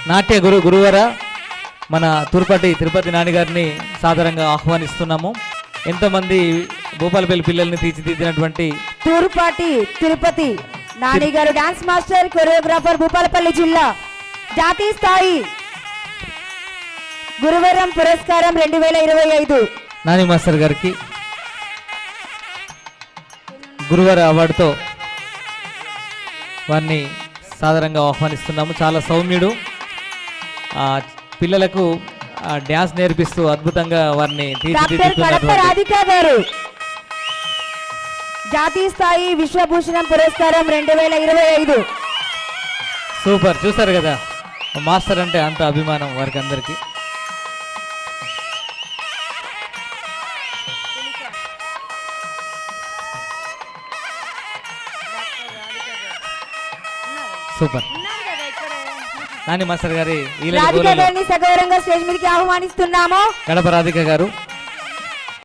నాట్య గురువర మన తూర్పటి తిరుపతి నాన్నగారిని సాదరంగా ఆహ్వానిస్తున్నాము. ఎంతమంది భూపాలపల్లి పిల్లల్ని తీర్చిదిద్దినటువంటి తూర్పాటి తిరుపతి నాని గారు డాన్స్ మాస్టర్ కొరియోగ్రాఫర్ భూపాలపల్లి జిల్లా జాతీయ స్థాయి గురువరం పురస్కారం 2025 నాని మాస్టర్ గారికి గురువర అవార్డుతో వారిని సాదరంగా ఆహ్వానిస్తున్నాము. చాలా సౌమ్యుడు, పిల్లలకు డ్యాన్స్ నేర్పిస్తూ అద్భుతంగా వారిని రాధిక గారు జాతీయ స్థాయి విశ్వభూషణం పురస్కారం 2025. సూపర్. చూసారు కదా మాస్టర్ అంటే అంత అభిమానం వారికి అందరికీ. సూపర్. నాని మాస్టర్ గారి సగౌరవంగా స్టేజ్ మీదకి ఆహ్వానిస్తున్నాము. గడప రాధిక గారు.